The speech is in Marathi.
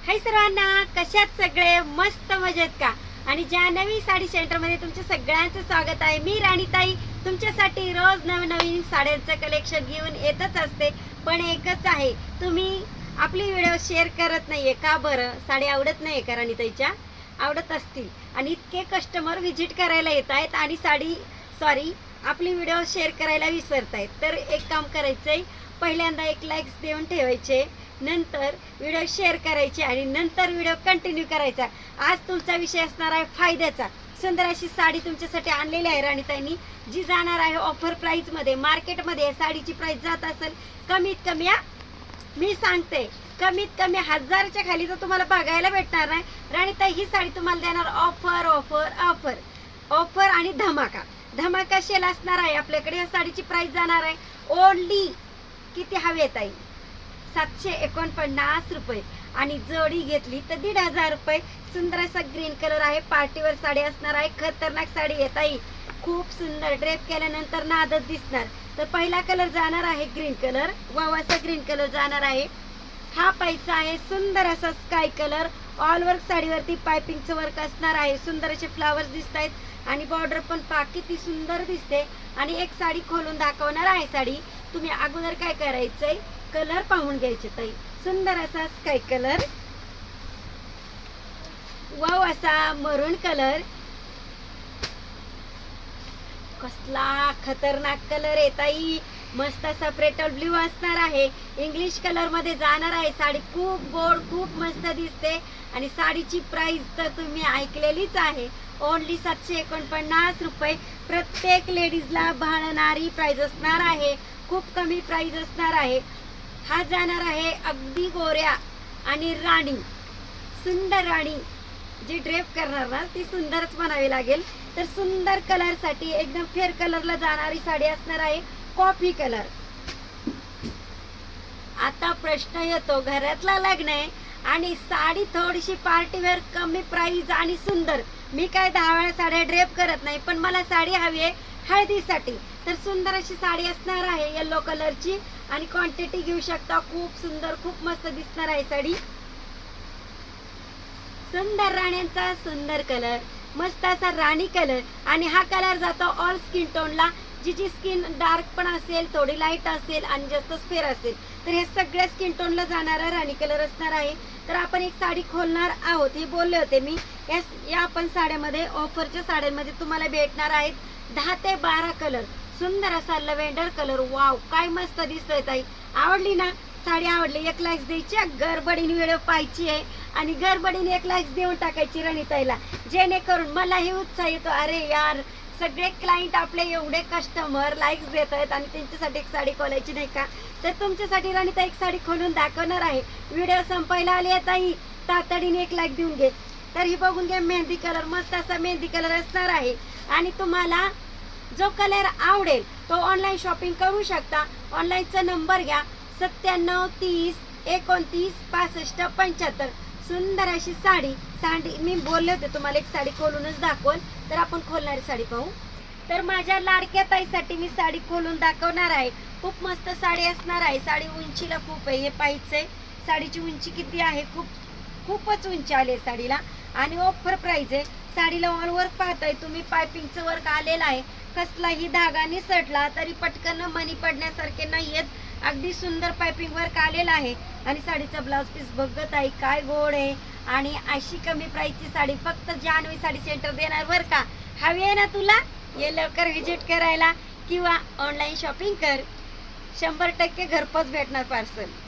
हाय सर्वांना, कशात सगळे मस्त मजेत का? आणि जानवी साडी सेंटर मध्ये तुमच्या सगळ्यांचं स्वागत आहे. मी राणीताई तुमच्यासाठी रोज नवीन साड्यांचं कलेक्शन घेऊन येतच असते. पण एकच आहे, तुम्ही आपली व्हिडिओ शेअर करत नाहीये का बरं? साडी आवडत नाहीये का राणीताईच्या? आवडत असतील आणि इतके कस्टमर व्हिजिट करायला येत आहेत आणि आपली व्हिडिओ शेअर करायला विसरतायत. तर एक काम करायचंय, पहिल्यांदा एक लाईक्स देऊन ठेवायचे, नंतर व्हिडिओ शेअर करायचे आणि नंतर व्हिडिओ कंटिन्यू करायचा. आज तुमचा विषय असणार आहे फायद्याचा. सुंदर अशी साडी तुमच्यासाठी आणलेली आहे राणीताईंनी, जी जाणार आहे ऑफर प्राइस मध्ये. मार्केटमध्ये साडीची प्राइस जात असेल कमीत कमी, मी सांगते कमीत कमी 1000च्या खाली तर तुम्हाला बघायला भेटणार नाही. राणीताई ही साडी तुम्हाला देणार ऑफर ऑफर ऑफर ऑफर आणि धमाका सेल असणार आहे आपल्याकडे. या साडीची प्राइस जाणार आहे ओनली किती हवे ताई? 749 रुपये आणि जोडी घेतली तर 1500 रुपये. सुंदर असा ग्रीन कलर आहे, पार्टीवर साडी असणार आहे. खतरनाक साडी आहे ताई, खूप सुंदर. ड्रेप केल्यानंतर नादच दिसणार. तर पहिला कलर जाणार आहे ग्रीन कलर, वावाचा ग्रीन कलर जाणार आहे. हा पाहिजे आहे सुंदर असा स्काय कलर. ऑल वर्क साडीवरती पायपिंगचं वर्क असणार आहे. सुंदर असे फ्लावर्स दिसत आहेत आणि बॉर्डर पण किती सुंदर दिसते. आणि एक साडी खोलून दाखवणार आहे साडी. तुम्ही अगोदर काय करायचंय, कलर पाहून घ्यायचे ताई. सुंदर असा स्काय कलर, वाव असा मरून कलर, कसला खतरनाक कलर आहे ताई. मस्त असा पेट्रोल ब्ल्यू असणार आहे. इंग्लिश कलर मध्ये जाणार आहे साडी. खूप गोड, खूप मस्त दिसते. आणि साडीची प्राइस तर तुम्ही ऐकलेलीच आहे, ओनली 749 रुपये. प्रत्येक लेडीजला भाळणारी प्राइस असणार आहे, खूप कमी प्राइस असणार आहे. हा जाणार आहे अगदी गोऱ्या आणि राणी, सुंदर राणी. जी ड्रेप करणार ना ती सुंदरच म्हणावी लागेल. तर सुंदर कलर साठी एकदम फेअर कलरला जाणारी साडी असणार आहे, कॉफी कलर. आता प्रश्न येतो, घरातला लग्न आहे आणि साडी थोडीशी पार्टीवेअर, कमी प्राइस आणि सुंदर. मी काय 10 वेळा साड्या ड्रेप करत नाही, पण मला साडी हवी आहे हळदीसाठी. तर सुंदर अशी साडी असणार आहे येलो कलरची आणि क्वांटिटी घेऊ शकता. खूप सुंदर, खूप मस्त दिसणार आहे साडी. सुंदर राण्यांचा सुंदर कलर, मस्त असा राणी कलर. आणि हा कलर जातो ऑल स्किन टोनला. जी स्किन डार्क पण असेल, थोडी लाईट असेल आणि जास्त फेअर असेल, तर हे सगळ्या स्किन टोनला जाणारा राणी कलर असणार आहे. तर आपण एक साडी खोलणार आहोत, हे बोलले होते मी. या आपण साड्यामध्ये, ऑफरच्या साड्यांमध्ये तुम्हाला भेटणार आहेत 10 ते 12 कलर. सुंदर असा लव्हेंडर कलर, वाव काय मस्त दिसतोय ताई. आवडली ना साडी? आवडली 1 लाईक्स द्यायची. गडबडीने व्हिडिओ पाहायची आहे आणि गडबडीने 1 लाईक्स देऊन टाकायची राणीताईला, जेणेकरून मलाही उत्साह येतो. अरे यार, सगळे क्लायंट आपले एवढे कस्टमर लाईक्स देत आहेत आणि त्यांच्यासाठी एक साडी खोलायची नाही का? तर तुमच्यासाठी राणीताई एक साडी खोलून दाखवणार आहे. व्हिडिओ संपायला आली आहे ताई, तातडीने 1 लाईक देऊन घे. तर ही बघून घ्या, मेहंदी कलर, मस्त असा मेहंदी कलर असणार आहे. आणि तुम्हाला जो कलर आवडेल तो ऑनलाईन शॉपिंग करू शकता. ऑनलाईनचा नंबर घ्या 97 30 29 65 75. सुंदर अशी साडी मी बोलले होते तुम्हाला एक साडी खोलूनच दाखवल. तर आपण खोलणारी साडी पाहू. तर माझ्या लाडक्या ताईसाठी मी साडी खोलून दाखवणार आहे. खूप मस्त साडी असणार आहे. साडी उंचीला खूप आहे, हे पाहिजे साडीची उंची किती आहे, खूपच उंची आली आहे साडीला. आणि ऑफर प्राइस आहे. साडीला ऑल वर्क पाहताय तुम्ही, पायपिंगचं वर्क आलेलं आहे. कसलाही धागा निसटला तरी पटकन मनी पडण्यासारखे नाहीयेत. अगदी सुंदर पायपिंग वर्क आलेला आहे. आणि साडीचा ब्लाउज पीस बघत आहे काय गोड आहे. आणि अशी कमी प्राइसची साडी फक्त जानवी साडी सेंटर देणार बर का. हवी आहे ना तुला? ये लवकर व्हिजिट करायला किंवा ऑनलाईन शॉपिंग कर. 100% घरपोच भेटणार पार्सल.